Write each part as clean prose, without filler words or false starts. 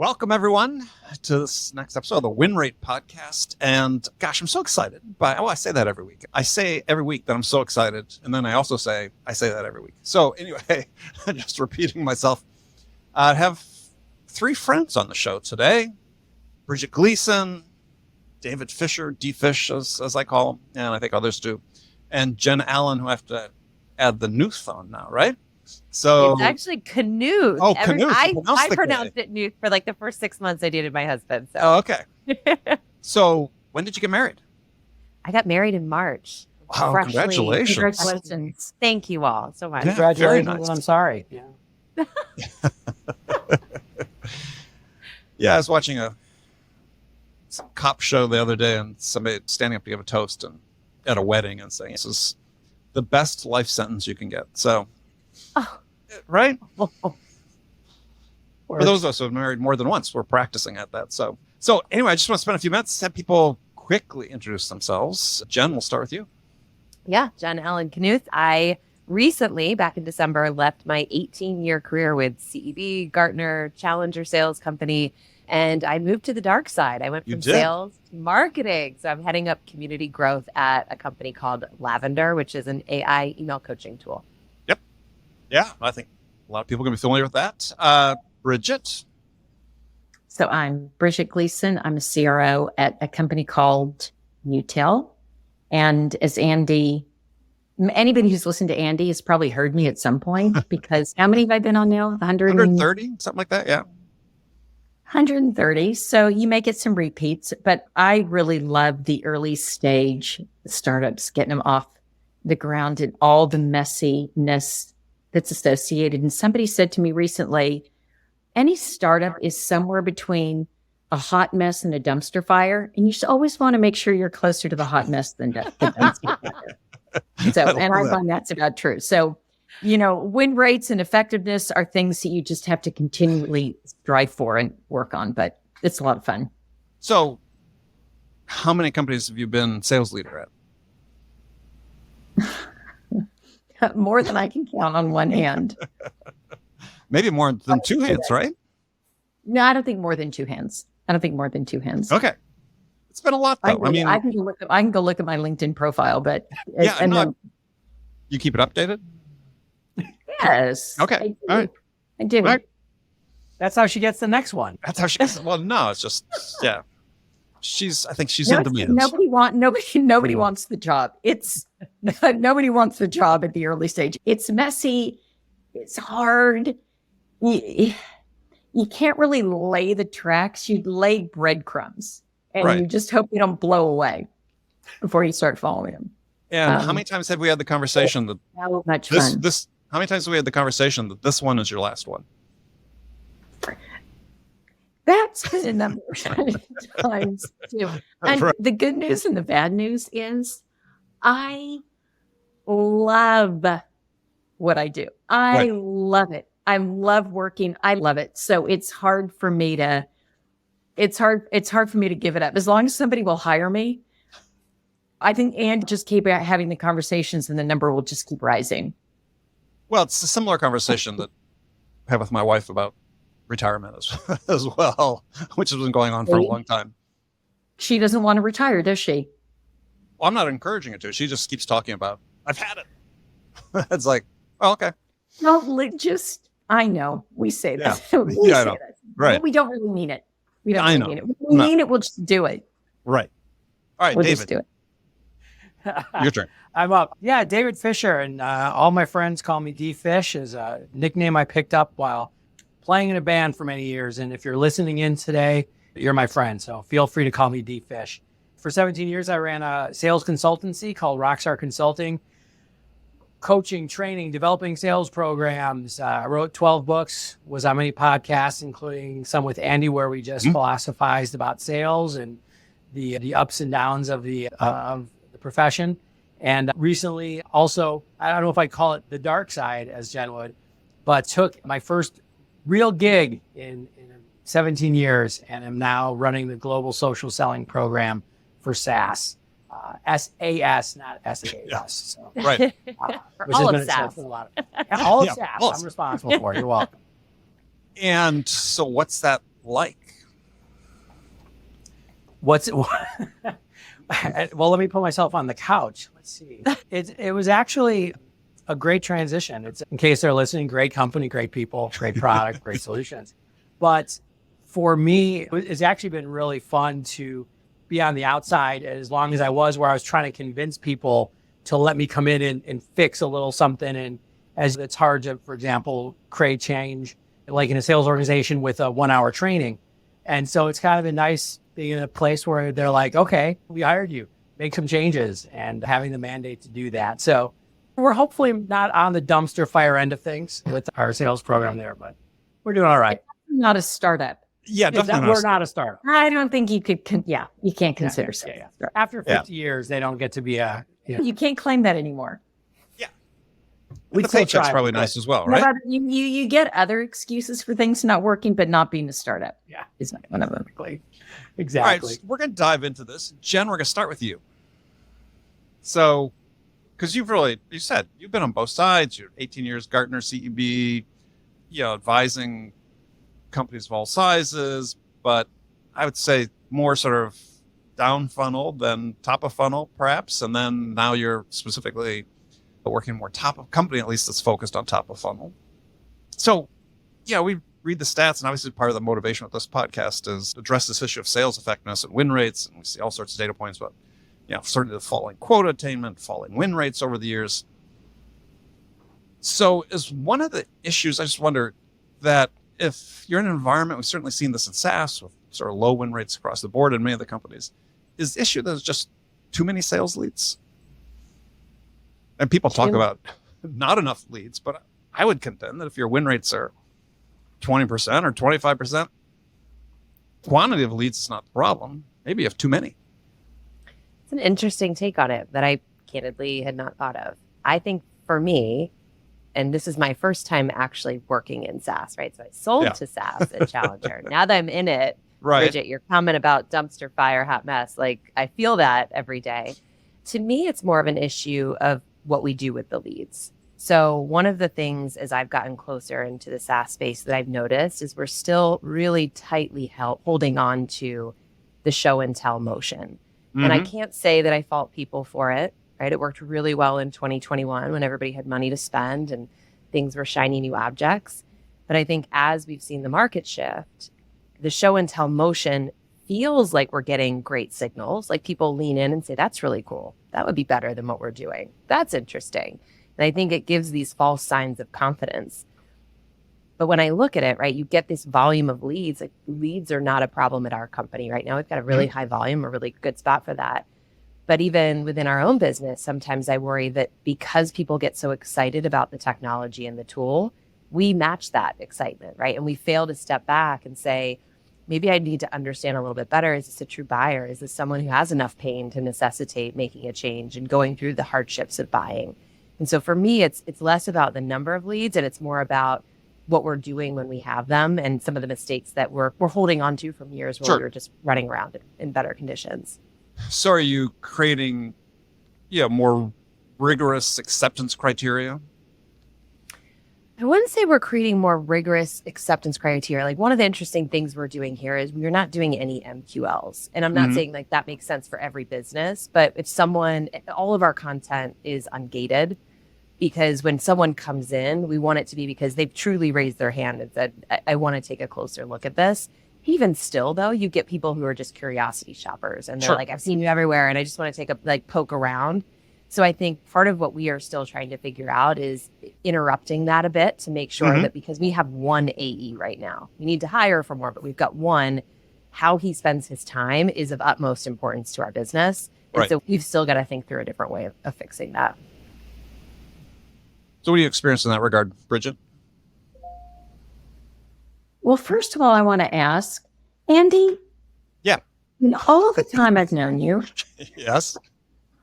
Welcome, everyone, to this next episode of the Win Rate Podcast. And gosh, I'm so excited. I say that every week. I say every week that I'm so excited. And then I also say that every week. So anyway, just repeating myself, I have three friends on the show today. Bridget Gleason, David Fisher, D-Fish, as I call him, and I think others do. And Jen Allen, who I have to add the Knuth on now, right? So it's actually Knuth. Oh, Knuth. I pronounced it Knuth for like the first 6 months I dated my husband. So. Oh, okay. So when did you get married? I got married in March. Wow, congratulations. Congratulations. Thank you all so much. Yeah, congratulations. Nice. I'm sorry. Yeah. Yeah, I was watching some cop show the other day, and somebody standing up to give a toast and at a wedding and saying, "This is the best life sentence you can get." So, right? For those of us who have married more than once, we're practicing at that. So anyway, I just want to spend a few minutes, have people quickly introduce themselves. Jen, we'll start with you. Yeah, Jen Allen-Knuth. I recently, back in December, left my 18-year career with CEB, Gartner, Challenger Sales Company, and I moved to the dark side. I went from sales to marketing. So I'm heading up community growth at a company called Lavender, which is an AI email coaching tool. Yep. Yeah, I think a lot of people are going to be familiar with that. Bridget? So I'm Bridget Gleason. I'm a CRO at a company called Util. And as Andy, anybody who's listened to Andy has probably heard me at some point, because how many have I been on now? 130, something like that, yeah. 130. So you may get some repeats, but I really love the early stage startups, getting them off the ground and all the messiness that's associated. And somebody said to me recently, any startup is somewhere between a hot mess and a dumpster fire. And you should always want to make sure you're closer to the hot mess than the dumpster fire. So, and I find that's about true. So, win rates and effectiveness are things that you just have to continually strive for and work on, but it's a lot of fun. So how many companies have you been sales leader at? More than I can count on one hand. Maybe more than two hands, right? No, I don't think more than two hands. Okay. It's been a lot, though. I can go look at my LinkedIn profile, but you keep it updated? Yes. Okay. All right. I do. All right. That's how she gets the next one. That's how she gets it. Well, no, it's just, yeah. I think she's in demand. Nobody wants the job. It's nobody wants the job at the early stage. It's messy. It's hard. You can't really lay the tracks. You lay breadcrumbs, and you just hope they don't blow away before you start following them. And how many times have we had the conversation that much fun. How many times have we had the conversation that this one is your last one? That's been a number of times too. And the good news and the bad news is I love what I do. I love it. I love working. I love it. So it's hard for me to give it up. As long as somebody will hire me, I think, and just keep having the conversations, and the number will just keep rising. Well, it's a similar conversation that I have with my wife about retirement as well, which has been going on for a long time. She doesn't want to retire, does she? Well, I'm not encouraging her to. She just keeps talking about, I've had it. It's like, oh, okay. No, I know. We say that. Yeah, I know. That. Right. But we don't really mean it. We don't really mean it. When we mean it, we'll just do it. Right. All right, we'll David. Just do it. Your turn. I'm up. Yeah, David Fisher, and all my friends call me D-Fish, is a nickname I picked up while playing in a band for many years. And if you're listening in today, you're my friend, so feel free to call me D-Fish. For 17 years, I ran a sales consultancy called Rockstar Consulting, coaching, training, developing sales programs. I wrote 12 books, was on many podcasts, including some with Andy, where we just philosophized about sales and the ups and downs of the profession. And recently also, I don't know if I call it the dark side, as Jen would, but took my first real gig in 17 years, and am now running the global social selling program for SaaS. SAS, not SAS. Yeah. So, right. All of SaaS. All of SaaS. I'm responsible for it. You're welcome. And so what's that like? What's well, let me put myself on the couch. Let's see. It was actually a great transition. It's, in case they're listening, great company, great people, great product, great solutions. But for me, it's actually been really fun to be on the outside as long as I was, where I was trying to convince people to let me come in and fix a little something. And as it's hard to, for example, create change, like in a sales organization with a 1 hour training. And so it's kind of been nice being in a place where they're like, okay, we hired you, make some changes, and having the mandate to do that. So we're hopefully not on the dumpster fire end of things with our sales program there, but we're doing all right. Not a startup. Yeah, definitely. We're not a startup. I don't think you could, you can't consider so. Yeah. After 50 years, they don't get to be a, You can't claim that anymore. Yeah. We The still paycheck's try, probably but- nice as well, No, right? but you get other excuses for things not working, but not being a startup Yeah, is not one of them. exactly. All right, so we're going to dive into this. Jen, we're going to start with you. So, because you said you've been on both sides. You're 18 years, Gartner, CEB, advising companies of all sizes, but I would say more sort of down funnel than top of funnel, perhaps. And then now you're specifically working more top of company, at least that's focused on top of funnel. So, we read the stats, and obviously part of the motivation with this podcast is to address this issue of sales effectiveness and win rates. And we see all sorts of data points about, certainly the falling quota attainment, falling win rates over the years. So is one of the issues, I just wonder that if you're in an environment, we've certainly seen this in SaaS with sort of low win rates across the board in many of the companies, is the issue that there's just too many sales leads? And people talk about not enough leads, but I would contend that if your win rates are 20% or 25%, quantity of leads is not the problem. Maybe you have too many. It's an interesting take on it that I candidly had not thought of. I think for me, and this is my first time actually working in SaaS, right? So I sold to SaaS at Challenger. Now that I'm in it, Right. Bridget, your comment about dumpster fire, hot mess, like I feel that every day. To me, it's more of an issue of what we do with the leads. So one of the things as I've gotten closer into the SaaS space that I've noticed is we're still really tightly holding on to the show and tell motion. Mm-hmm. And I can't say that I fault people for it, right? It worked really well in 2021 when everybody had money to spend and things were shiny new objects. But I think as we've seen the market shift, the show and tell motion feels like we're getting great signals. Like people lean in and say, that's really cool. That would be better than what we're doing. That's interesting. And I think it gives these false signs of confidence. But when I look at it, right, you get this volume of leads. Like leads are not a problem at our company right now. We've got a really high volume, a really good spot for that. But even within our own business, sometimes I worry that because people get so excited about the technology and the tool, we match that excitement, right? And we fail to step back and say, maybe I need to understand a little bit better. Is this a true buyer? Is this someone who has enough pain to necessitate making a change and going through the hardships of buying? And so for me, it's less about the number of leads and it's more about what we're doing when we have them and some of the mistakes that we're holding on to from years where we were just running around in better conditions. So are you creating more rigorous acceptance criteria? I wouldn't say we're creating more rigorous acceptance criteria. Like one of the interesting things we're doing here is we're not doing any MQLs. And I'm not saying like that makes sense for every business, but if all of our content is ungated, because when someone comes in, we want it to be because they've truly raised their hand and said, I want to take a closer look at this. Even still, though, you get people who are just curiosity shoppers and they're like, I've seen you everywhere and I just want to take a poke around. So I think part of what we are still trying to figure out is interrupting that a bit to make sure that because we have one AE right now, we need to hire for more, but we've got one, how he spends his time is of utmost importance to our business. And so we've still got to think through a different way of fixing that. So what do you experience in that regard, Bridget? Well, first of all, I want to ask, Andy. Yeah. In all the time I've known you, Yes.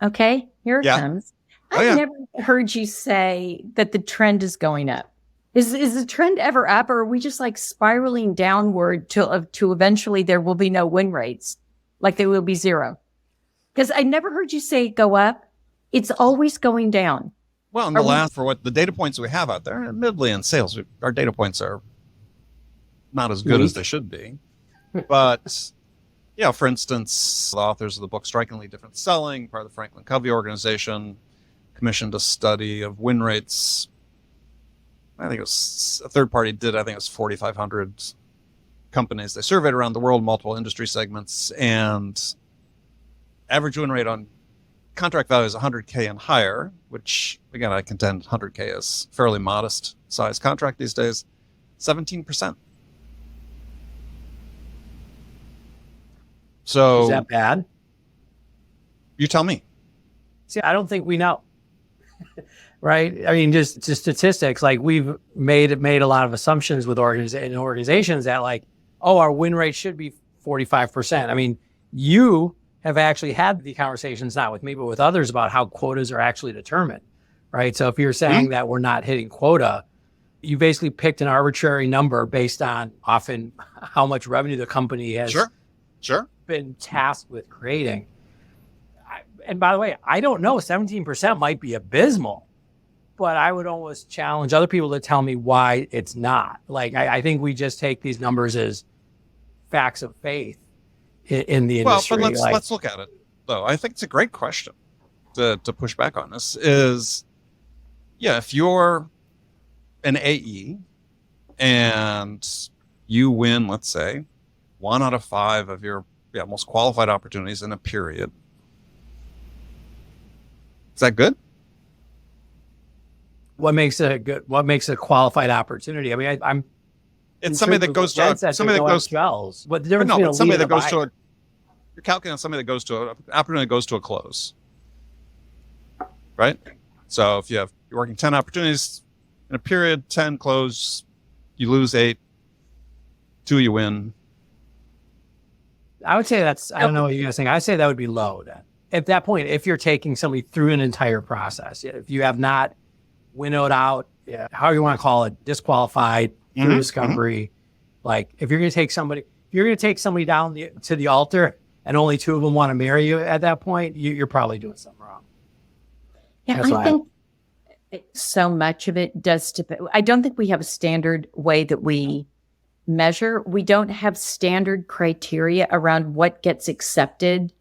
okay, here it comes. I've never heard you say that the trend is going up. Is the trend ever up, or are we just like spiraling downward to eventually there will be no win rates, like there will be zero? Because I never heard you say go up. It's always going down. Well, in for what the data points we have out there, admittedly in sales, our data points are not as good as they should be. But, for instance, the authors of the book Strikingly Different Selling, part of the Franklin Covey organization, commissioned a study of win rates. I think it was a third party did, I think it was 4,500 companies they surveyed around the world, multiple industry segments, and average win rate on contract value is 100K and higher, which, again, I contend 100K is fairly modest size contract these days, 17%. So Is that bad? you tell me. See, I don't think we know. Right? I mean, just statistics. Like, we've made a lot of assumptions with organizations that, like, our win rate should be 45%. I mean, you have actually had the conversations, not with me, but with others, about how quotas are actually determined, right? So if you're saying that we're not hitting quota, you basically picked an arbitrary number based on often how much revenue the company has been tasked with creating. And by the way, I don't know, 17% might be abysmal, but I would almost challenge other people to tell me why it's not. Like, I think we just take these numbers as facts of faith in the industry. Well, but let's look at it, though. I think it's a great question to push back on this is, if you're an AE and you win, let's say, 1 out of 5 of your most qualified opportunities in a period, is that good? What makes it good? What makes a qualified opportunity? I mean, I'm. It's somebody that goes to shells. What the difference between somebody that goes to a. You're calculating somebody that goes to an opportunity that goes to a close, right? So if you're working 10 opportunities in a period, 10 close, you lose 8, 2 you win. I would say that's. I don't know what you guys think. I say that would be low. Then at that point, if you're taking somebody through an entire process, if you have not winnowed out, how you want to call it, disqualified through discovery, like if you're going to take somebody down to the altar and only 2 of them want to marry you at that point, you're probably doing something wrong. Yeah, I think so much of it does depend. I don't think we have a standard way that we measure. We don't have standard criteria around what gets accepted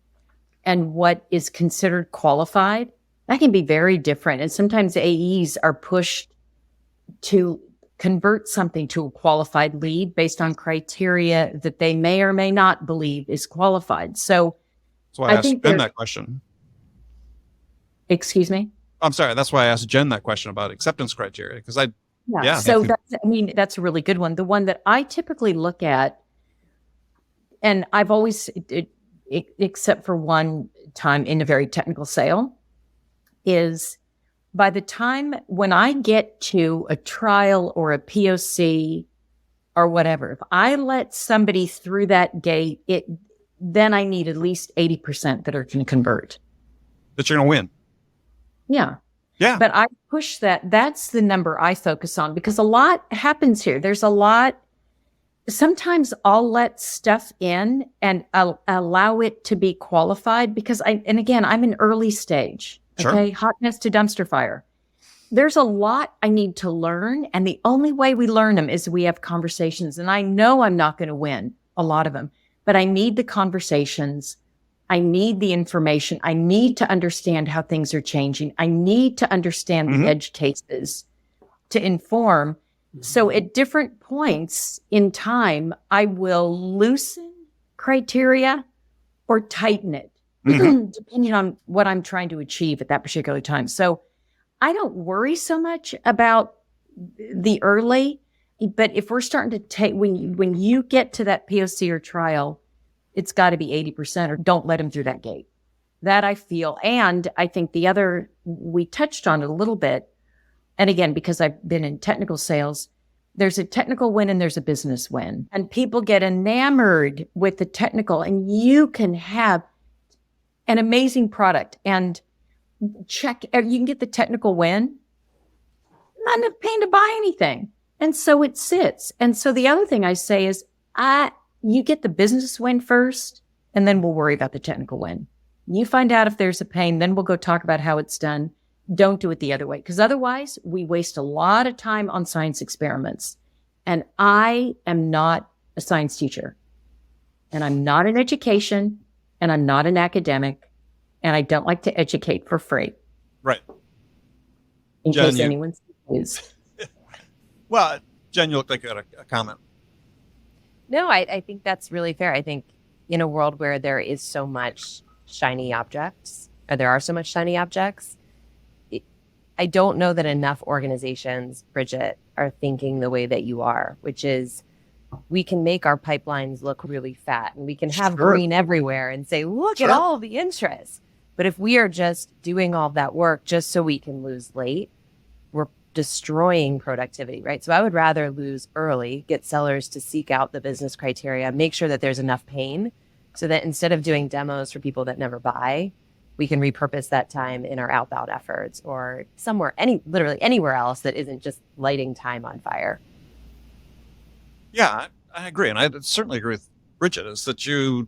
and what is considered qualified. That can be very different. And sometimes AEs are pushed to convert something to a qualified lead based on criteria that they may or may not believe is qualified. So that's why I asked Jen that question. Excuse me? I'm sorry. That's why I asked Jen that question about acceptance criteria, because So that's a really good one. The one that I typically look at, and I've always, except for one time in a very technical sale, is by the time when I get to a trial or a POC or whatever, if I let somebody through that gate, then I need at least 80% that are going to convert. That you're going to win. Yeah. Yeah. But I push that. That's the number I focus on because a lot happens here. There's a lot. Sometimes I'll let stuff in and I'll allow it to be qualified because I'm in early stage. Sure. Okay. Hotness to dumpster fire. There's a lot I need to learn. And the only way we learn them is we have conversations. And I know I'm not going to win a lot of them, but I need the conversations. I need the information. I need to understand how things are changing. I need to understand the edge cases to inform. So at different points in time, I will loosen criteria or tighten it, depending on what I'm trying to achieve at that particular time. So I don't worry so much about the early, but if we're starting to take, when you get to that POC or trial, it's got to be 80% or don't let them through that gate. That I feel. And I think the other, we touched on it a little bit. And again, because I've been in technical sales, there's a technical win and there's a business win. And people get enamored with the technical and you can have an amazing product and you can get the technical win, not enough pain to buy anything. And so it sits. And so the other thing I say is, you get the business win first, and then we'll worry about the technical win. You find out if there's a pain, then we'll go talk about how it's done. Don't do it the other way, because otherwise we waste a lot of time on science experiments. And I am not a science teacher. And I'm not in education, and I'm not an academic, and I don't like to educate for free. Right. In Jen, case anyone's confused. Well, Jen, you look like you had a comment. No, I think that's really fair. I think in a world where there is so much shiny objects, or there are so much shiny objects, I don't know that enough organizations, Bridget, are thinking the way that you are, which is we can make our pipelines look really fat and we can have green everywhere and say, look at all the interest. But if we are just doing all that work just so we can lose late, we're destroying productivity, right? So I would rather lose early, get sellers to seek out the business criteria, make sure that there's enough pain so that instead of doing demos for people that never buy, we can repurpose that time in our outbound efforts or somewhere, literally anywhere else that isn't just lighting time on fire. Yeah, I agree. And I certainly agree with Bridget, is that you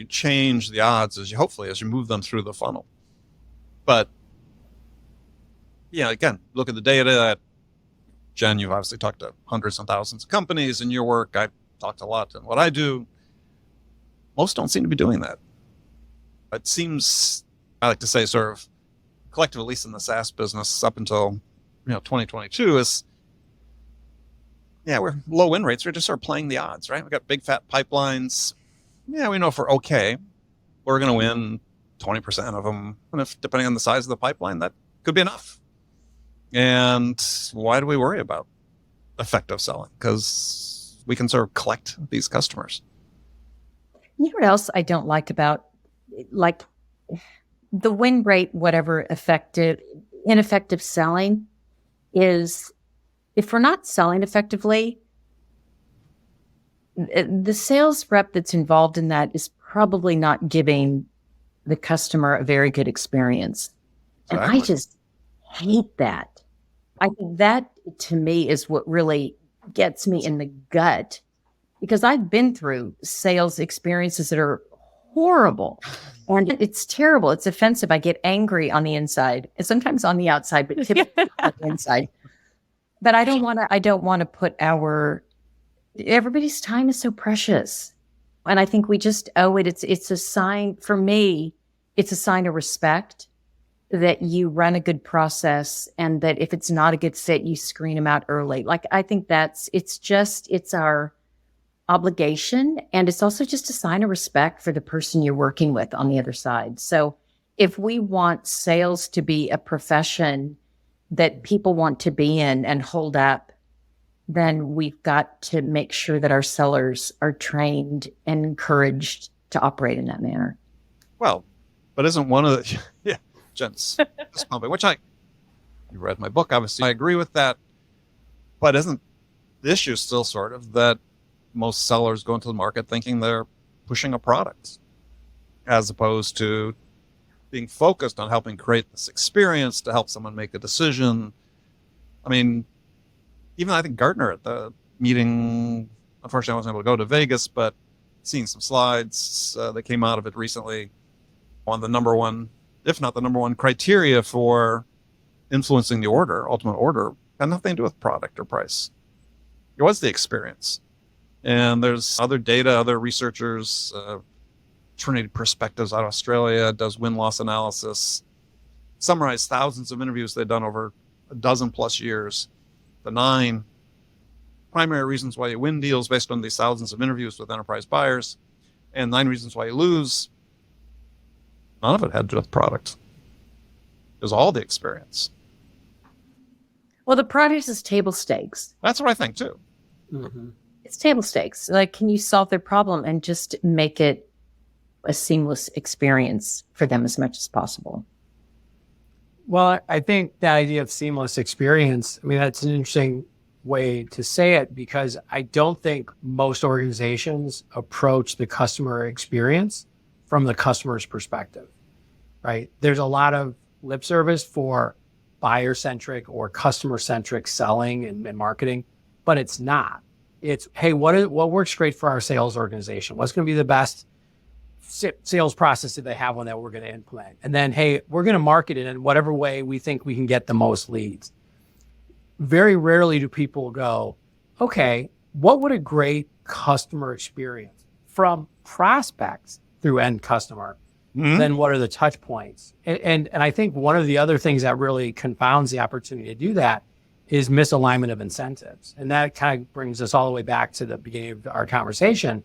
change the odds as you move them through the funnel. But, again, look at the data. Jen, you've obviously talked to hundreds and thousands of companies in your work. I've talked a lot in what I do. Most don't seem to be doing that. It seems, I like to say, sort of collective, at least in the SaaS business, up until 2022 is, we're low win rates. We're just sort of playing the odds, right? We've got big fat pipelines. Yeah, we know if we're okay, we're going to win 20% of them. And if, depending on the size of the pipeline, that could be enough. And why do we worry about effective selling? Because we can sort of collect these customers. You know what else I don't like about, like, the win rate, whatever ineffective selling is, if we're not selling effectively, the sales rep that's involved in that is probably not giving the customer a very good experience. Exactly. And I just hate that. I think that, to me, is what really gets me in the gut, because I've been through sales experiences that are horrible. And it's terrible. It's offensive. I get angry on the inside, and sometimes on the outside, but typically on the inside. But I don't want to put everybody's time is so precious. And I think we just owe it. It's a sign, for me, it's a sign of respect that you run a good process, and that if it's not a good fit, you screen them out early. Like, I think it's our obligation. And it's also just a sign of respect for the person you're working with on the other side. So if we want sales to be a profession that people want to be in and hold up, then we've got to make sure that our sellers are trained and encouraged to operate in that manner. Well, but isn't one of the, Jen's fist pumping, which you read my book, obviously. I agree with that. But isn't the issue still sort of that most sellers go into the market thinking they're pushing a product, as opposed to being focused on helping create this experience to help someone make a decision? I mean, even I think Gartner at the meeting, unfortunately I wasn't able to go to Vegas, but seeing some slides that came out of it recently on the number one, if not the number one criteria for influencing the ultimate order, had nothing to do with product or price. It was the experience. And there's other data, other researchers, Trinity Perspectives out of Australia does win-loss analysis, summarize thousands of interviews they've done over a dozen plus years. The 9 primary reasons why you win deals based on these thousands of interviews with enterprise buyers, and 9 reasons why you lose. None of it had to do with product. It was all the experience. Well, the product is table stakes. That's what I think too. Mm-hmm. It's table stakes. Like, can you solve their problem and just make it a seamless experience for them as much as possible? Well, I think the idea of seamless experience, I mean, that's an interesting way to say it, because I don't think most organizations approach the customer experience from the customer's perspective, right? There's a lot of lip service for buyer-centric or customer-centric selling and marketing, but it's not. It's, hey, what works great for our sales organization? What's going to be the best sales process that they have one that we're going to implement? And then, hey, we're going to market it in whatever way we think we can get the most leads. Very rarely do people go, okay, what would a great customer experience from prospects through end customer, then what are the touch points? And I think one of the other things that really confounds the opportunity to do that is misalignment of incentives. And that kind of brings us all the way back to the beginning of our conversation.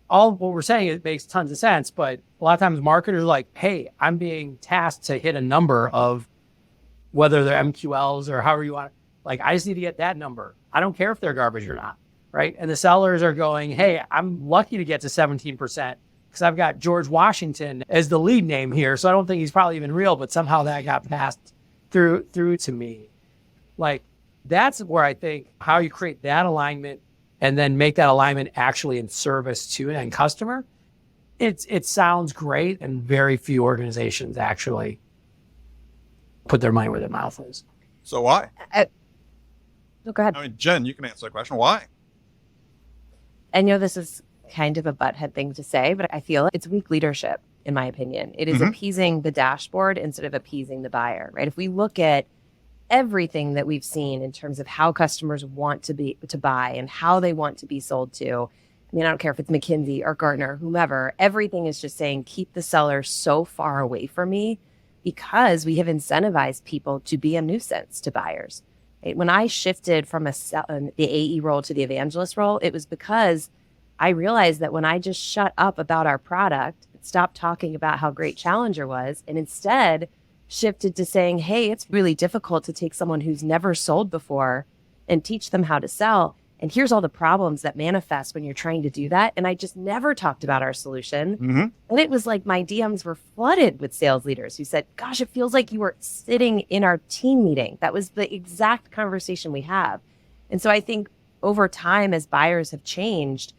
All what we're saying, it makes tons of sense, but a lot of times marketers are like, hey, I'm being tasked to hit a number of whether they're MQLs or however you want. Like, I just need to get that number. I don't care if they're garbage or not, right? And the sellers are going, hey, I'm lucky to get to 17% because I've got George Washington as the lead name here. So I don't think he's probably even real, but somehow that got passed through to me. Like, that's where I think how you create that alignment and then make that alignment actually in service to an end customer. It sounds great, and very few organizations actually put their money where their mouth is. So why? Go ahead. I mean, Jen, you can answer the question. Why? I know this is kind of a butthead thing to say, but I feel it's weak leadership, in my opinion. It is appeasing the dashboard instead of appeasing the buyer, right? If we look at everything that we've seen in terms of how customers want to buy and how they want to be sold to, I mean, I don't care if it's McKinsey or Gartner, whomever, everything is just saying, keep the seller so far away from me, because we have incentivized people to be a nuisance to buyers. Right? When I shifted from the AE role to the evangelist role, it was because I realized that when I just shut up about our product, stopped talking about how great Challenger was, and instead shifted to saying, hey, it's really difficult to take someone who's never sold before and teach them how to sell. And here's all the problems that manifest when you're trying to do that. And I just never talked about our solution. And it was like my DMs were flooded with sales leaders who said, gosh, it feels like you were sitting in our team meeting. That was the exact conversation we have. And so I think over time, as buyers have changed,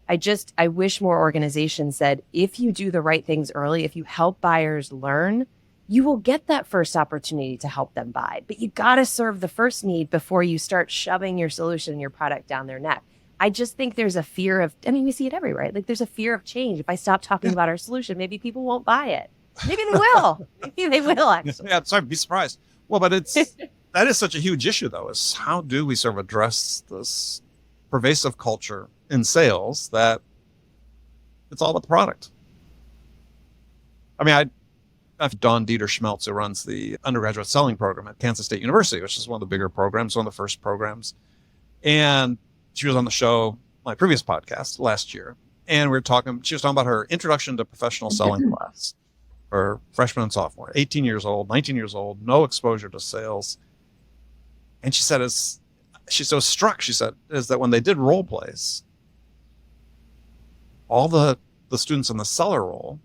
I wish more organizations said, if you do the right things early, if you help buyers learn, you will get that first opportunity to help them buy. But you got to serve the first need before you start shoving your solution, your product down their neck. I just think there's a fear of, I mean, we see it everywhere, right? Like, there's a fear of change. If I stop talking about our solution, maybe people won't buy it. Maybe they will. Maybe they will, actually. Yeah, sorry, be surprised. Well, but that is such a huge issue, though, is how do we sort of address this pervasive culture in sales that it's all about the product? I mean, I've Dawn Dieter Schmeltz, who runs the undergraduate selling program at Kansas State University, which is one of the bigger programs, one of the first programs. And she was on the show, my previous podcast last year. And she was talking about her introduction to professional selling class for freshmen and sophomore, 18 years old, 19 years old, no exposure to sales. And she said, she's so struck, she said, is that when they did role plays, all the students in the seller role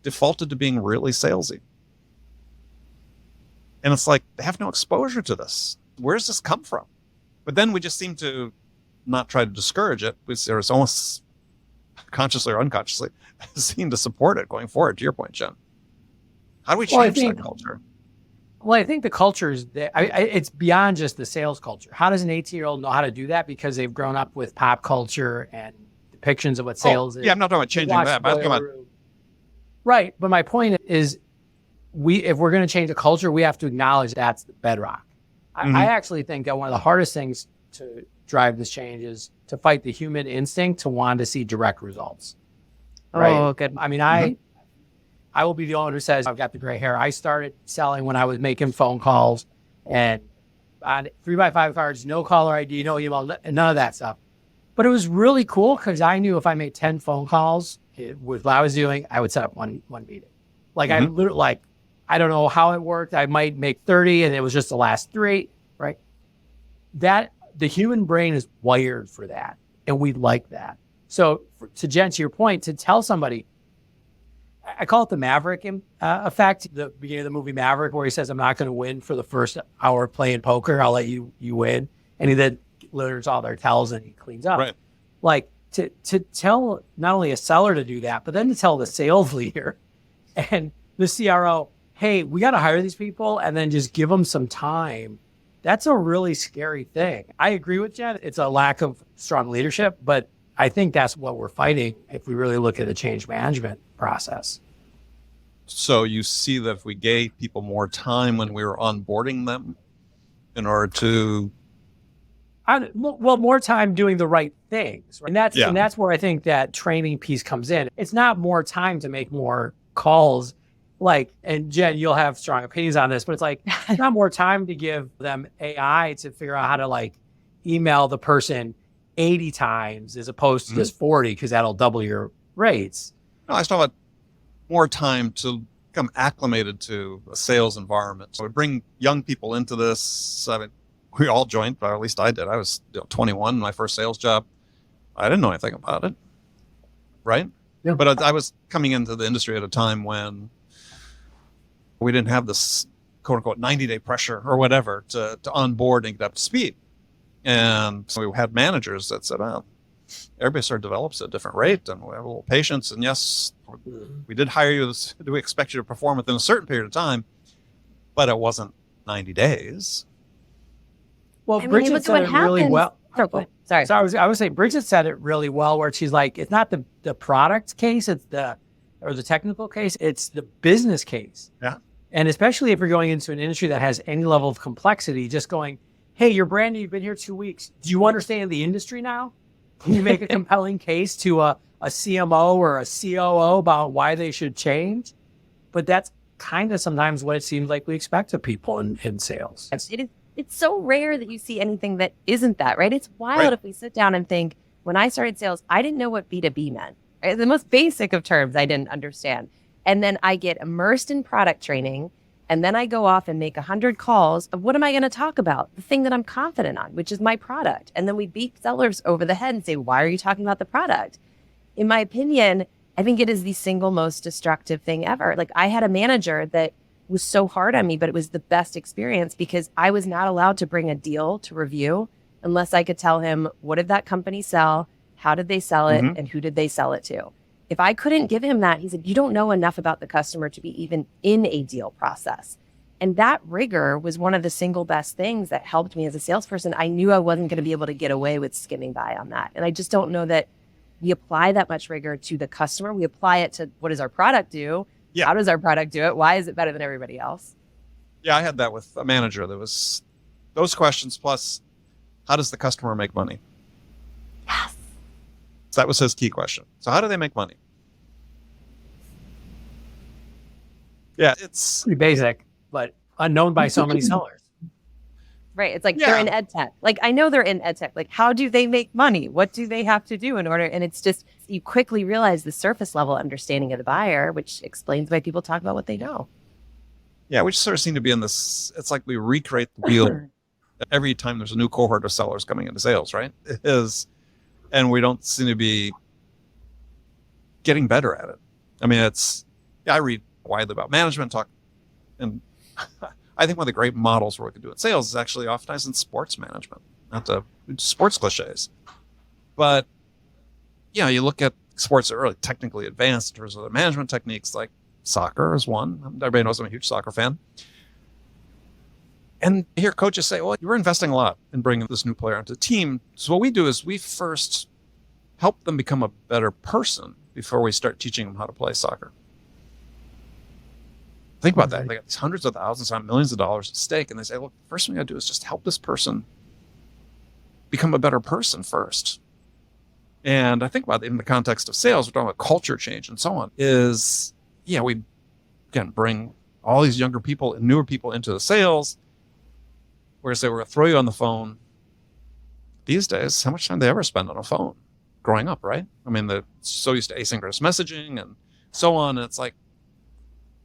defaulted to being really salesy. And it's like, they have no exposure to this. Where does this come from? But then we just seem to not try to discourage it. There's almost consciously or unconsciously seem to support it going forward, to your point, Jen. How do we change that culture? Well, I think the culture is, it's beyond just the sales culture. How does an 18-year-old know how to do that? Because they've grown up with pop culture and depictions of what sales is. Yeah, I'm not talking about changing that. But I'm talking about... Right. But my point is, if we're going to change the culture, we have to acknowledge that's the bedrock. I actually think that one of the hardest things to drive this change is to fight the human instinct to want to see direct results. Right? Oh, good. I mean, I will be the one who says, I've got the gray hair. I started selling when I was making phone calls and on 3x5 cards, no caller ID, no email, none of that stuff. But it was really cool because I knew if I made 10 phone calls with what I was doing, I would set up one meeting. Like I literally, I don't know how it worked. I might make 30 and it was just the last 3, right? That the human brain is wired for that. And we like that. So to Jen, to your point, to tell somebody, I call it the Maverick effect, the beginning of the movie Maverick, where he says, I'm not going to win for the first hour playing poker. I'll let you win. And he then learns all their tells and he cleans up. Right. Like to tell not only a seller to do that, but then to tell the sales leader and the CRO, hey, we got to hire these people and then just give them some time. That's a really scary thing. I agree with Jen. It's a lack of strong leadership, but I think that's what we're fighting if we really look at the change management process. So you see that if we gave people more time when we were onboarding them in order to... More time doing the right things. Right? Yeah. And that's where I think that training piece comes in. It's not more time to make more calls. And Jen, you'll have strong opinions on this, but it's like, it's not more time to give them AI to figure out how to email the person 80 times as opposed to just 40, because that'll double your rates. No, I was talking about more time to become acclimated to a sales environment. So we bring young people into this. I mean, we all joined, or at least I did. I was 21, my first sales job. I didn't know anything about it, right? Yeah. But I was coming into the industry at a time when we didn't have this quote unquote 90-day pressure or whatever to onboard and get up to speed. And so we had managers that said, oh, everybody sort of develops at a different rate and we have a little patience. And yes, we did hire you. Do we expect you to perform within a certain period of time? But it wasn't 90 days. Well, I mean, Bridget look at said what it really happens. well. Oh, go ahead. Sorry. So I would say Bridget said it really well, where she's like, it's not the product case, it's the technical case, it's the business case. Yeah. And especially if you're going into an industry that has any level of complexity, just going, hey, you're brand new, you've been here 2 weeks. Do you understand the industry now? Can you make a compelling case to a CMO or a COO about why they should change? But that's kind of sometimes what it seems like we expect of people in sales. It's so rare that you see anything that isn't that, right? It's wild if we sit down and think, when I started sales, I didn't know what B2B meant. Right? The most basic of terms I didn't understand. And then I get immersed in product training, and then I go off and make 100 calls of what am I going to talk about? The thing that I'm confident on, which is my product. And then we beat sellers over the head and say, why are you talking about the product? In my opinion, I think it is the single most destructive thing ever. I had a manager that was so hard on me, but it was the best experience because I was not allowed to bring a deal to review unless I could tell him, what did that company sell? How did they sell it? And who did they sell it to? If I couldn't give him that, he said, you don't know enough about the customer to be even in a deal process. And that rigor was one of the single best things that helped me as a salesperson. I knew I wasn't going to be able to get away with skimming by on that. And I just don't know that we apply that much rigor to the customer. We apply it to, what does our product do? Yeah. How does our product do it? Why is it better than everybody else? Yeah, I had that with a manager. There was those questions plus, how does the customer make money? Yes. So that was his key question. So how do they make money? Yeah, it's Pretty basic, but unknown by so many sellers. Right. It's they're in ed tech. I know they're in ed tech. How do they make money? What do they have to do in order? And it's just, you quickly realize the surface level understanding of the buyer, which explains why people talk about what they know. Yeah, we just sort of seem to be in this, it's like we recreate the wheel every time there's a new cohort of sellers coming into sales, right? It is. And we don't seem to be getting better at it. I mean, I read widely about management talk, and I think one of the great models where we could do it in sales is actually oftentimes in sports management, not the sports cliches. But, you look at sports that are really technically advanced in terms of the management techniques, like soccer is one. Everybody knows I'm a huge soccer fan. And you hear coaches say, well, you're investing a lot in bringing this new player onto the team. So what we do is we first help them become a better person before we start teaching them how to play soccer. Think about that. They got these hundreds of thousands, millions of dollars at stake. And they say, look, the first thing I do is just help this person become a better person first. And I think about it in the context of sales, we're talking about culture change and so on, is, we, again, bring all these younger people and newer people into the sales. We're going to say, we're going to throw you on the phone. These days, how much time do they ever spend on a phone growing up, right? I mean, they're so used to asynchronous messaging and so on. And it's like,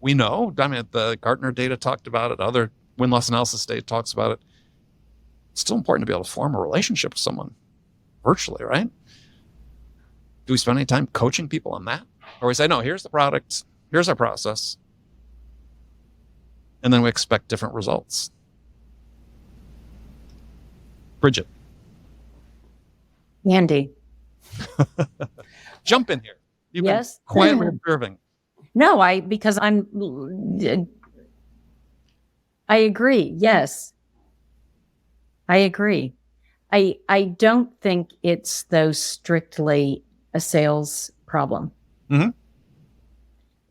we know, the Gartner data talked about it. Other win-loss analysis data talks about it. It's still important to be able to form a relationship with someone virtually, right? Do we spend any time coaching people on that? Or we say, no, here's the product, here's our process. And then we expect different results. Bridget. Andy. Jump in here. You've been Yes. quietly observing. No, because I agree. Yes. I agree. I don't think it's though strictly a sales problem. Mm-hmm.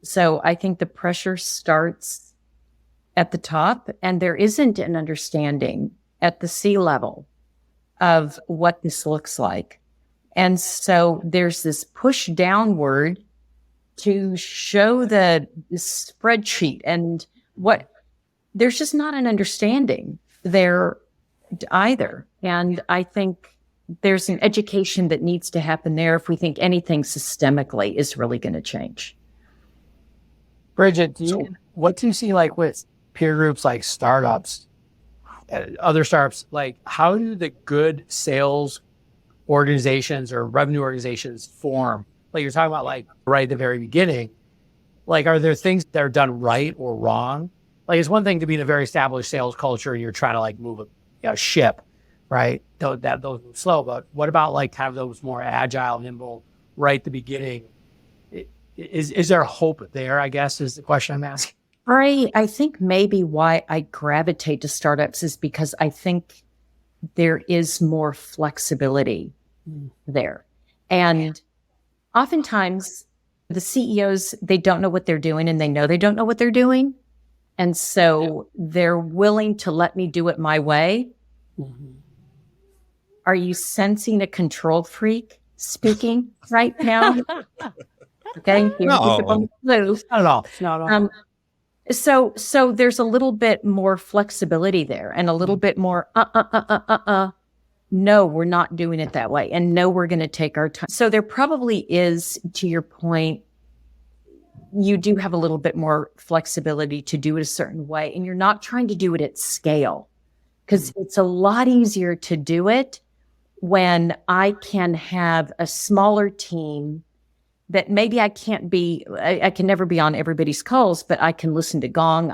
So I think the pressure starts at the top and there isn't an understanding at the C level of what this looks like. And so there's this push downward to show the spreadsheet and what there's just not an understanding there either. And I think there's an education that needs to happen there if we think anything systemically is really going to change. Bridget, what do you see like with peer groups like startups, other startups, like how do the good sales organizations or revenue organizations form? Like you're talking about like right at the very beginning, like are there things that are done right or wrong? Like it's one thing to be in a very established sales culture and you're trying to like move a ship, right? Those move slow, but what about like kind of those more agile, nimble, right at the beginning? Is there hope there, I guess, is the question I'm asking. I think maybe why I gravitate to startups is because I think there is more flexibility there. And oftentimes the CEOs, they don't know what they're doing and they know they don't know what they're doing. And so they're willing to let me do it my way. Mm-hmm. Are you sensing a control freak speaking right now? Okay. No. Not at all. So there's a little bit more flexibility there and a little bit more, no, we're not doing it that way. And no, we're going to take our time. So there probably is, to your point, you do have a little bit more flexibility to do it a certain way. And you're not trying to do it at scale because it's a lot easier to do it when I can have a smaller team that maybe I can never be on everybody's calls, but I can listen to Gong.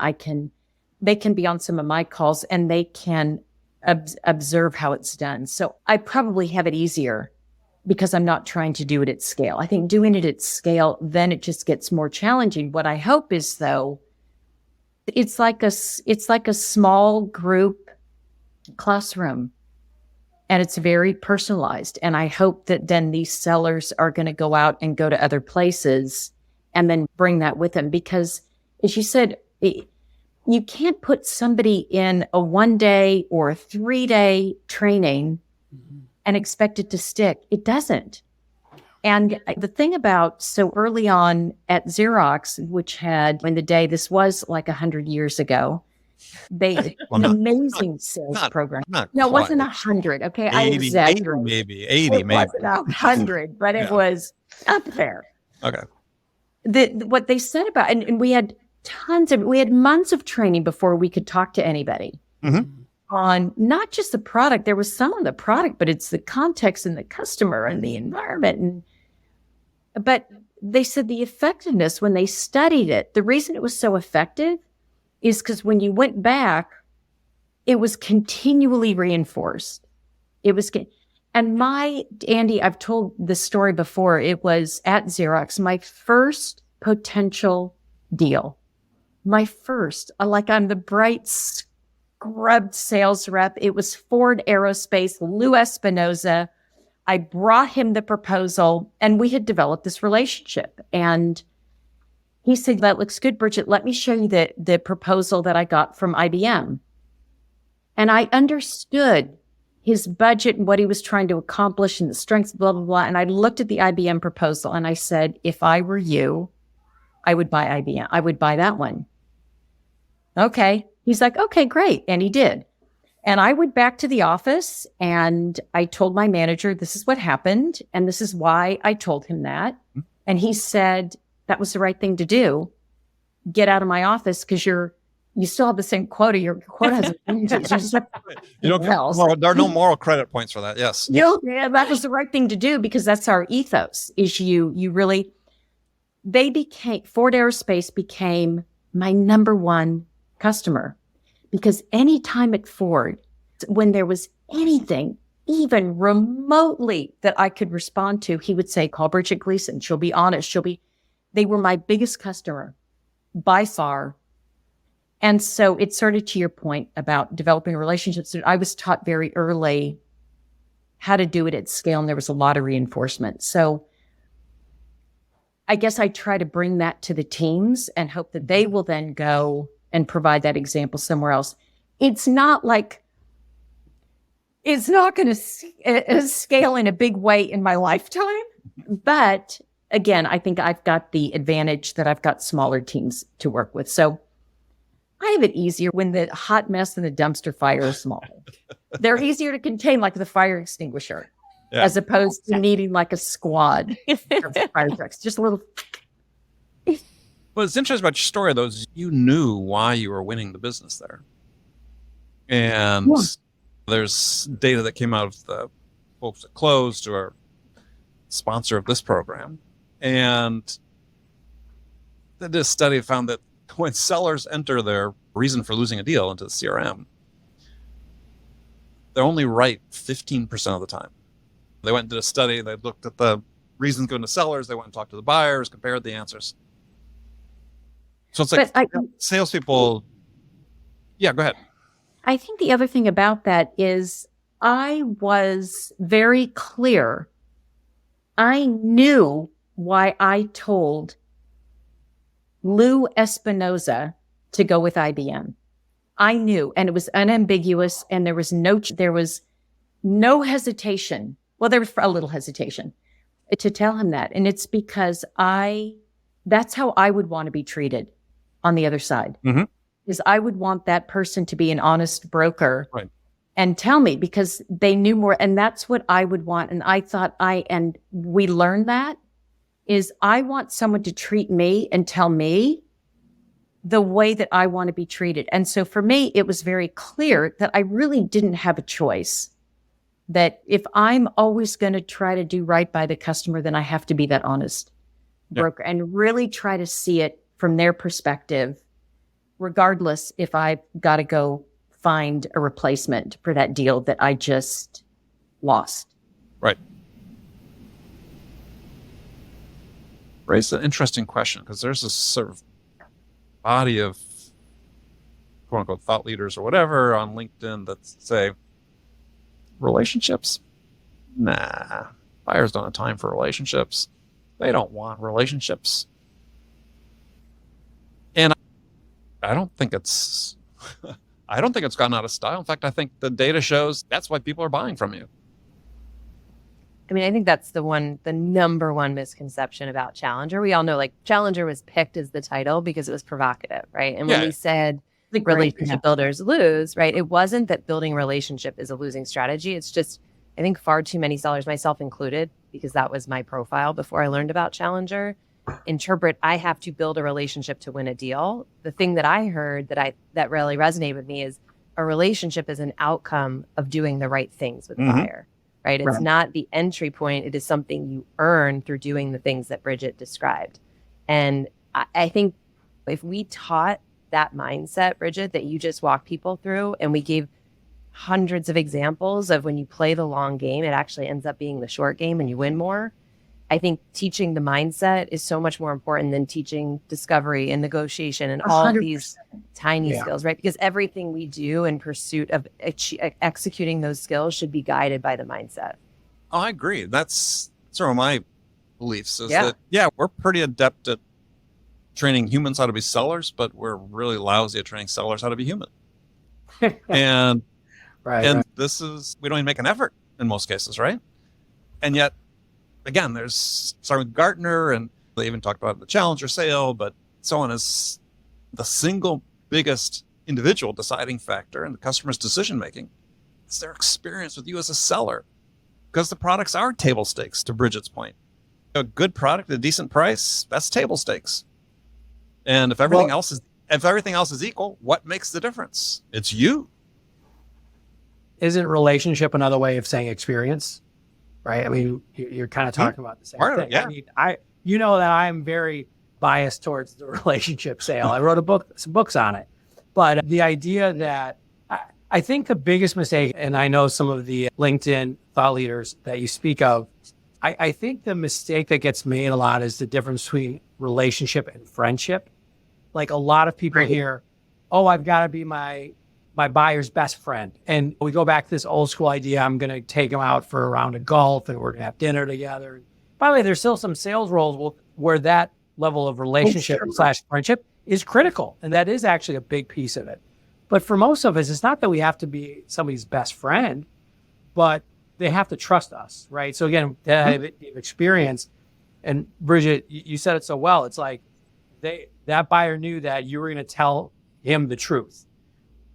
They can be on some of my calls and they can observe how it's done. So I probably have it easier because I'm not trying to do it at scale. I think doing it at scale, then it just gets more challenging. What I hope is though, it's like a small group classroom. And it's very personalized. And I hope that then these sellers are going to go out and go to other places and then bring that with them. Because as you said, you can't put somebody in a 1-day or a 3-day training and expect it to stick. It doesn't. And the thing about so early on at Xerox, which had in the day, this was like 100 years ago, amazing sales program. No, it wasn't 100. Okay, 80, I exaggerate. 80 it maybe. Wasn't 100, but it was up there. Okay. What they said about, and we had months of training before we could talk to anybody on not just the product. There was some on the product, but it's the context and the customer and the environment. But they said the effectiveness when they studied it, the reason it was so effective is because when you went back, it was continually reinforced. And Andy, I've told this story before. It was at Xerox, my first potential deal. My first, I'm the bright, scrubbed sales rep. It was Ford Aerospace, Lou Espinoza. I brought him the proposal and we had developed this relationship. And he said, that looks good, Bridget. Let me show you the proposal that I got from IBM. And I understood his budget and what he was trying to accomplish and the strengths, blah, blah, blah. And I looked at the IBM proposal and I said, if I were you, I would buy IBM. I would buy that one. Okay. He's like, okay, great. And he did. And I went back to the office and I told my manager, this is what happened. And this is why I told him that. And he said, that was the right thing to do. Get out of my office because you still have the same quota. Your quota hasn't changed. There are no moral credit points for that. Yes. Yeah, that was the right thing to do because that's our ethos. Is you really? Ford Aerospace became my number one customer because anytime at Ford, when there was anything even remotely that I could respond to, he would say, "Call Bridget Gleason. She'll be honest. They were my biggest customer by far." And so it's sort of to your point about developing relationships. I was taught very early how to do it at scale, and there was a lot of reinforcement. So I guess I try to bring that to the teams and hope that they will then go and provide that example somewhere else. It's not like It's not going to scale in a big way in my lifetime. But again, I think I've got the advantage that I've got smaller teams to work with. So I have it easier when the hot mess in the dumpster fire is small. They're easier to contain, like the fire extinguisher, as opposed to needing like a squad of fire trucks. Just a little. What's interesting about your story, though, is you knew why you were winning the business there. And there's data that came out of the folks that closed who are sponsor of this program. And this study found that when sellers enter their reason for losing a deal into the CRM, they're only right 15% of the time. They went and did a study, they looked at the reasons given to sellers, they went and talked to the buyers, compared the answers. So it's like salespeople. Yeah, go ahead. I think the other thing about that is I was very clear. I knew why I told Lou Espinoza to go with IBM. I knew, and it was unambiguous, and there was no hesitation. Well, there was a little hesitation to tell him that. And it's because that's how I would want to be treated on the other side. Mm-hmm. Is I would want that person to be an honest broker, right, and tell me, because they knew more. And that's what I would want. And I thought and we learned that is I want someone to treat me and tell me the way that I want to be treated. And so for me, it was very clear that I really didn't have a choice, that if I'm always going to try to do right by the customer, then I have to be that honest broker and really try to see it from their perspective, regardless if I've got to go find a replacement for that deal that I just lost. Right. Raised an interesting question, because there's this sort of body of quote unquote thought leaders or whatever on LinkedIn that say relationships. Nah, buyers don't have time for relationships. They don't want relationships. And I don't think it's gotten out of style. In fact, I think the data shows that's why people are buying from you. I mean, I think that's the number one misconception about Challenger. We all know, like, Challenger was picked as the title because it was provocative, right? And when we said relationship builders lose, right, it wasn't that building a relationship is a losing strategy. It's just, I think far too many sellers, myself included, because that was my profile before I learned about Challenger, interpret I have to build a relationship to win a deal. The thing that I heard that really resonated with me is a relationship is an outcome of doing the right things with the buyer. Right? It's not the entry point. It is something you earn through doing the things that Bridget described. And I think if we taught that mindset, Bridget, that you just walk people through, and we gave hundreds of examples of when you play the long game, it actually ends up being the short game and you win more. I think teaching the mindset is so much more important than teaching discovery and negotiation and all these tiny skills, right? Because everything we do in pursuit of executing those skills should be guided by the mindset. Oh, I agree. That's sort of my beliefs is that, we're pretty adept at training humans how to be sellers, but we're really lousy at training sellers how to be human. And this is, we don't even make an effort in most cases, right? And yet, again, there's starting with Gartner, and they even talked about the Challenger sale, but so on is the single biggest individual deciding factor in the customer's decision making. It's their experience with you as a seller, because the products are table stakes. To Bridget's point, a good product at a decent price, that's table stakes. And if everything else is equal, what makes the difference? It's you. Isn't relationship another way of saying experience? Right. I mean, you're kind of talking about the same thing. Yeah. I mean, you know that I'm very biased towards the relationship sale. I wrote some books on it. But the idea that I think the biggest mistake, and I know some of the LinkedIn thought leaders that you speak of, I think the mistake that gets made a lot is the difference between relationship and friendship. Like a lot of people hear, oh, I've got to be my buyer's best friend. And we go back to this old school idea, I'm going to take them out for a round of golf and we're going to have dinner together. By the way, there's still some sales roles where that level of relationship / friendship is critical. And that is actually a big piece of it. But for most of us, it's not that we have to be somebody's best friend. but they have to trust us, right? So again, that experience, and Bridget, you said it so well. It's like that buyer knew that you were going to tell him the truth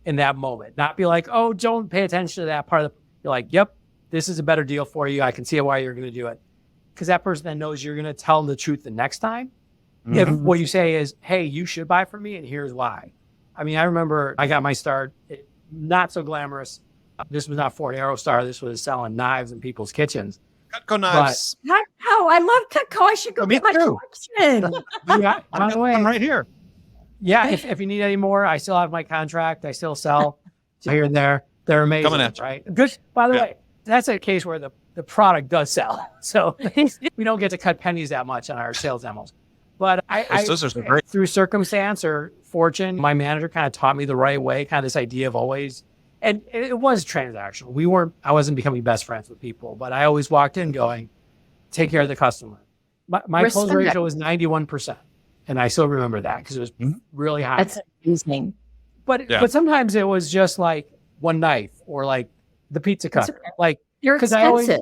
in that moment, not be like, oh, don't pay attention to that part of you're like, yep, this is a better deal for you. I can see why you're going to do it. Because that person then knows you're going to tell them the truth the next time. If what you say is, hey, you should buy from me and here's why. I mean, I remember I got my start, not so glamorous. This was not Ford Aerostar. This was selling knives in people's kitchens. Cutco knives. Cutco. I love Cutco. I should go Me get my too. collection. Yeah, by the way, I'm right here. yeah, if you need any more, I still have my contract. I still sell here and there. They're amazing, Coming at you. right? Good. By the way, that's a case where the product does sell. So we don't get to cut pennies that much on our sales demos. But Those scissors are great. through circumstance or fortune, my manager kind of taught me the right way, kind of this idea of always, and it was transactional. I wasn't becoming best friends with people, but I always walked in going, take care of the customer. My close ratio was 91%. And I still remember that because it was really high. That's amazing. But sometimes it was just like one knife or like the pizza cutter. Like, You're expensive.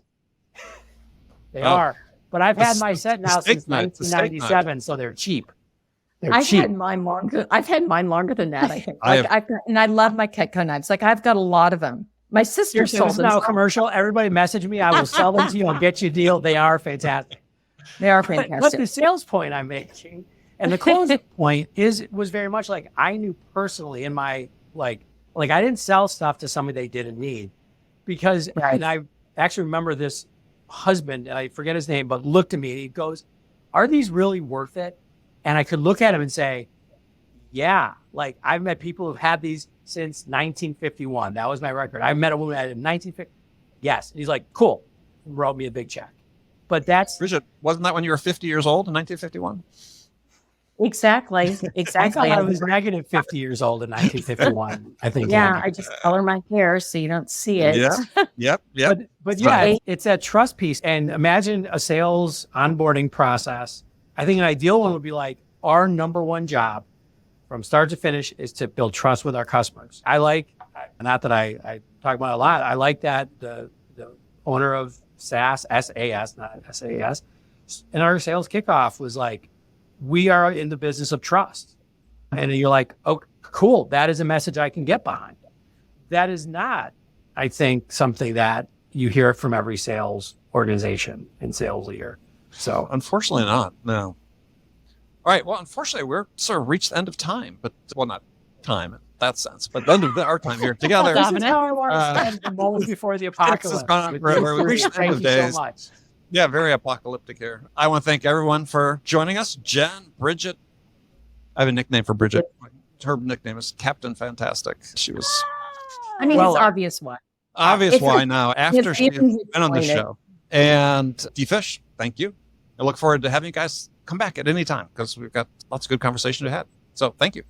They are. But I've had my set now steak since knife, the steak 1997, so they're cheap. I've had mine longer. I've had mine longer than that, I think. And I love my Cutco knives. Like I've got a lot of them. My sister sold This is them. now a commercial. Everybody message me. I will sell them to you. I'll get you a deal. They are fantastic. They are But fantastic. the sales point I'm making and the closing point was very much like I knew personally in my like I didn't sell stuff to somebody they didn't need because and I actually remember this husband, and I forget his name, but looked at me and he goes, are these really worth it? And I could look at him and say, yeah, like I've met people who've had these since 1951. That was my record. I met a woman at 1950. Yes. And he's like, cool. Wrote me a big check. But that's Bridget, wasn't that when you were 50 years old in 1951? Exactly. I thought I was negative 50 years old in 1951. I think. Yeah, I just color my hair so you don't see it. Yeah. Yep. But yeah, it's that trust piece. And imagine a sales onboarding process. I think an ideal one would be like our number one job from start to finish is to build trust with our customers. I like, not that I talk about it a lot, I like that the owner of SAS, SAS, not SAS, in our sales kickoff was like, we are in the business of trust. And you're like, oh, cool. That is a message I can get behind. That is not, I think, something that you hear from every sales organization and sales leader. So unfortunately not. No. All right. Well, unfortunately, we're sort of reached the end of time, but well, not time in that sense, but the end of our time here together. This is how I want to spend the moment before the apocalypse. We've reached the end of days. So much. Yeah, very apocalyptic here. I want to thank everyone for joining us. Jen, Bridget. I have a nickname for Bridget. Her nickname is Captain Fantastic. She was I mean, it's obvious why. obvious why now after she's been on the disappointed. show. And D-Fish, thank you. I look forward to having you guys come back at any time because we've got lots of good conversation ahead. So thank you.